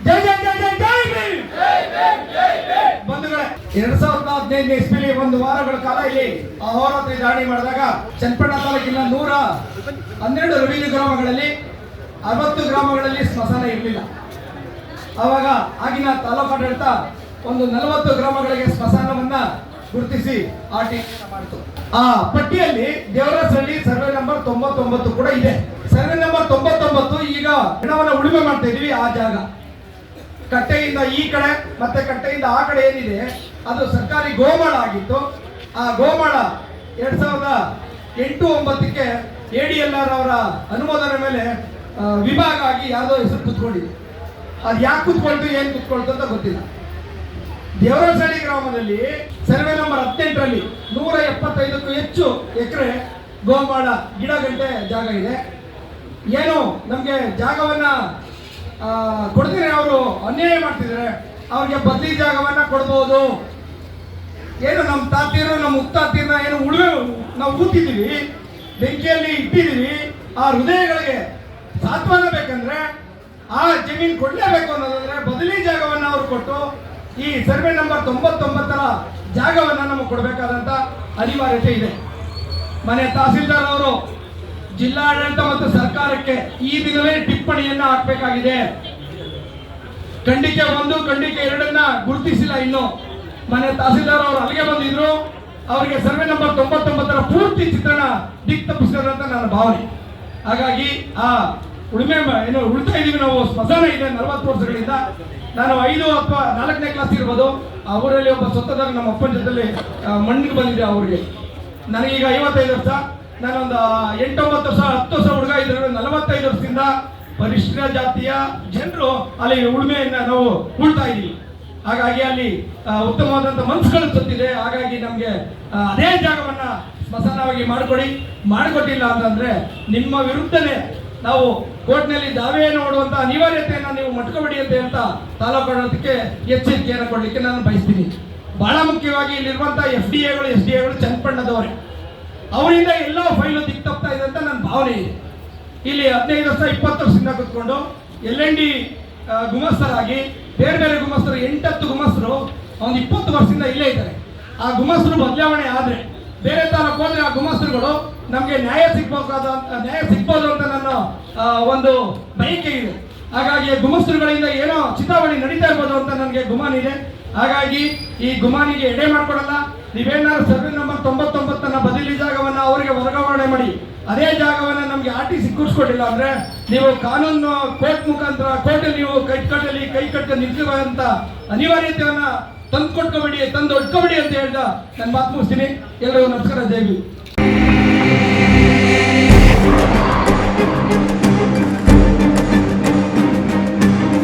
ಜೈ ಜೈ ಜೈ ಜೈ ಜೈ ಭೀಮ್. ಬಂಧುಗಳೇ, 2015 ಇಸ್ವಿಲಿ ಒಂದು ವಾರಗಳ ಕಾಲ ಇಲ್ಲಿ ಅಹೋರಾತ್ರಿ ದಾಳಿ ಮಾಡಿದಾಗ ಚನ್ನಪಟ್ಟಣ ತಾಲೂಕಿನ 112 ರೆವಿನ್ಯೂ ಗ್ರಾಮಗಳಲ್ಲಿ 60 ಗ್ರಾಮಗಳಲ್ಲಿ ಸ್ಮಶಾನ ಇರಲಿಲ್ಲ. ಆವಾಗ ಆಗಿನ ತಾಲೂಕಾಡಳಿತ ಒಂದು 40 ಗ್ರಾಮಗಳಿಗೆ ಸ್ಮಶಾನವನ್ನ ಗುರುತಿಸಿ ಆಟಿ ಮಾಡಿತು. ಆ ಪಟ್ಟಿಯಲ್ಲಿ ದೇವರಸಹಳ್ಳಿ ಸರ್ವೆ ನಂಬರ್ 99 ಕೂಡ ಇದೆ. ಸರ್ವೆ ನಂಬರ್ 99 ಈಗ ಹೆಣವನ್ನ ಉಳುಮೆ ಮಾಡ್ತಾ ಇದೀವಿ. ಆ ಜಾಗ ಕಟ್ಟೆಯಿಂದ ಈ ಕಡೆ ಮತ್ತೆ ಕಟ್ಟೆಯಿಂದ ಆ ಕಡೆ ಏನಿದೆ ಅದು ಸರ್ಕಾರಿ ಗೋಮಾಳ ಆಗಿತ್ತು. ಆ ಗೋಮಾಳ 2008-09ಕ್ಕೆ ADLR ಅವರ ಅನುಮೋದನೆ ಮೇಲೆ ವಿಭಾಗ ಆಗಿ ಯಾವುದೋ ಹೆಸರು ಕುತ್ಕೊಂಡಿದೆ. ಅದು ಯಾಕೆ ಕುತ್ಕೊಳ್ತು ಏನ್ ಕುತ್ಕೊಳ್ತು ಅಂತ ಗೊತ್ತಿಲ್ಲ. ದೇವರಸಹಳ್ಳಿ ಗ್ರಾಮದಲ್ಲಿ ಸರ್ವೆ ನಂಬರ್ 18ರಲ್ಲಿ 175ಕ್ಕೂ ಹೆಚ್ಚು ಎಕರೆ ಗೋಮಾಳ ಗಿಡ ಗಂಟೆ ಜಾಗ ಇದೆ. ಏನು ನಮ್ಗೆ ಜಾಗವನ್ನ ಕೊಡ್ತೀನಿ ಅವರು ಅನ್ಯಾಯ ಮಾಡ್ತಿದ್ದಾರೆ. ಅವ್ರಿಗೆ ಬದಲಿ ಜಾಗವನ್ನ ಕೊಡ್ಬೋದು. ಏನು ನಮ್ಮ ತಾತೀರು ನಮ್ಮ ಮುತ್ತಾತೀರ್ನ ಏನು ಉಳುವೆ ನಾವು ಕೂತಿದ್ದೀವಿ, ಬೆಂಕಿಯಲ್ಲಿ ಇಟ್ಟಿದ್ದೀವಿ. ಆ ಹೃದಯಗಳಿಗೆ ಸಾಂತ್ವನ ಬೇಕಂದ್ರೆ ಆ ಜಮೀನು ಕೊಡ್ಲೇಬೇಕು ಅನ್ನೋದಂದ್ರೆ ಬದಲಿ ಜಾಗವನ್ನ ಅವ್ರು ಕೊಟ್ಟು ಈ ಸರ್ವೆ ನಂಬರ್ 99ರ ಜಾಗವನ್ನ ನಮಗೆ ಕೊಡಬೇಕಾದಂತ ಅನಿವಾರ್ಯತೆ ಇದೆ. ಮನೆ ತಹಸೀಲ್ದಾರ್ ಅವರು ಜಿಲ್ಲಾಡಳಿತ ಮತ್ತು ಸರ್ಕಾರಕ್ಕೆ ಈ ದಿನವೇ ಟಿಪ್ಪಣಿಯನ್ನ ಹಾಕಬೇಕಾಗಿದೆ. ಖಂಡಿಕೆ 1, ಖಂಡಿಕೆ 2 ಗುರುತಿಸಿಲ್ಲ ಇನ್ನು. ಮನೆ ತಹಸೀಲ್ದಾರ್ ಅವರು ಅಲ್ಲಿಗೆ ಬಂದಿದ್ರು. ಅವರಿಗೆ ಸರ್ವೆ ನಂಬರ್ 99ರ ಪೂರ್ತಿ ಚಿತ್ರಣ ದಿಕ್ ತಪ್ಪಿಸಿದ್ರು ಅಂತ ನನ್ನ ಭಾವನೆ. ಹಾಗಾಗಿ ಆ ಉಳುಮೆ ಏನು ಉಳ್ತಾ ಇದೀವಿ ನಾವು. ಸ್ಮಶಾನ ಇದೆ 40 ವರ್ಷಗಳಿಂದ. ನಾನು 5 ಅಥವಾ 4ನೇ ಕ್ಲಾಸ್ ಇರ್ಬೋದು. ಆ ಊರಲ್ಲಿ ಒಬ್ಬ ಸ್ವತಃ ನಮ್ಮ ಅಪ್ಪನ ಜೊತೆಲಿ ಮಣ್ಣಿಗೆ ಬಂದಿದ್ದೆ. ಅವ್ರಿಗೆ ನನಗೀಗ 55 ವರ್ಷ. ನಾನೊಂದು 8-9 ವರ್ಷ 10 ವರ್ಷ ಹುಡುಗ ಇದ್ರೆ 45 ವರ್ಷದಿಂದ ಪರಿಶಿಷ್ಟ ಜಾತಿಯ ಜನರು ಅಲ್ಲಿ ಉಳುಮೆಯನ್ನ ನಾವು ಉಳ್ತಾ ಇದೀವಿ. ಹಾಗಾಗಿ ಅಲ್ಲಿ ಉತ್ತಮವಾದಂತ ಮನಸ್ಸುಗಳು ಸತ್ತಿದೆ. ಹಾಗಾಗಿ ನಮ್ಗೆ ಅದೇ ಜಾಗವನ್ನ ಸ್ಮಶಾನವಾಗಿ ಮಾಡಿಕೊಟ್ಟಿಲ್ಲ ಅಂತಂದ್ರೆ ನಿಮ್ಮ ವಿರುದ್ಧನೇ ನಾವು ಕೋರ್ಟ್ನಲ್ಲಿ ದಾವೆ ನೋಡುವಂತ ಅನಿವಾರ್ಯತೆಯನ್ನ ನೀವು ಮಟ್ಕೋಬೇಡಿ ಅಂತ ಹೇಳ್ತಾ ತಾಲೂಕಾಡಳಿತಕ್ಕೆ ಎಚ್ಚರಿಕೆಯನ್ನು ಕೊಡ್ಲಿಕ್ಕೆ ನಾನು ಬಯಸ್ತೀನಿ. ಬಹಳ ಮುಖ್ಯವಾಗಿ ಇಲ್ಲಿರುವಂತಹ SDAಗಳು ಚನ್ನಪಟ್ಟಣದವರೇ. ಅವರಿಂದ ಎಲ್ಲೋ ಫೈಲು ದಿಕ್ ತಪ್ತಾ ಇದೆ ಅಂತ ನನ್ನ ಭಾವನೆ ಇದೆ. ಇಲ್ಲಿ 15 ವರ್ಷ 20 ವರ್ಷದಿಂದ ಕೂತ್ಕೊಂಡು LND ಗುಮಸ್ತರಾಗಿ ಬೇರೆ ಬೇರೆ ಗುಮಸ್ತರು 8-10 ಗುಮಸ್ತರು ಒಂದು 20 ವರ್ಷದಿಂದ ಇಲ್ಲೇ ಇದ್ದಾರೆ. ಆ ಗುಮಸ್ತರು ಬದಲಾವಣೆ ಆದ್ರೆ ಬೇರೆ ತಾಲೂಕು ಹೋದ್ರೆ ಆ ಗುಮಸ್ತರುಗಳು ನಮ್ಗೆ ನ್ಯಾಯ ಸಿಗ್ಬೋದು ಅಂತ ನನ್ನ ಒಂದು ಬಯಕೆ ಇದೆ. ಹಾಗಾಗಿ ಗುಮಸ್ತರುಗಳಿಂದ ಏನೋ ಚಿತಾವಣೆ ನಡೀತಾ ಇರ್ಬೋದು ಅಂತ ನನಗೆ ಗುಮಾನ ಇದೆ. ಹಾಗಾಗಿ ಈ ಗುಮಾನಿಗೆ ಎಡೆ ಮಾಡ್ಕೊಡಲ್ಲ. ನೀವೇನಾದ್ರು ಸರ್ವೆ ನಂಬರ್ 99ನ ಬದಲಿ ಜಾಗವನ್ನ ಅವರಿಗೆ ವರ್ಗಾವಣೆ ಮಾಡಿ ಅದೇ ಜಾಗವನ್ನ ನಮ್ಗೆ RTC ಕೂರಿಸ್ಕೊಟ್ಟಿಲ್ಲ ಅಂದ್ರೆ ನೀವು ಕಾನೂನು ಕೋರ್ಟ್ ಮುಖಾಂತರ ಕೋರ್ಟಲ್ಲಿ ನೀವು ಕೈ ಕಟ್ಟ ನಿಂತಿರುವಂತ ಅನಿವಾರ್ಯತೆಯನ್ನ ತಂದು ಒಡ್ಕೋಬೇಡಿ ಅಂತ ಹೇಳ್ದ ನನ್ನ ಮಾತು ಮುಗಿಸ್ತೀನಿ. ಎಲ್ಲರಿಗೂ ನಮಸ್ಕಾರ. ಜೈ ಭೀಮ್.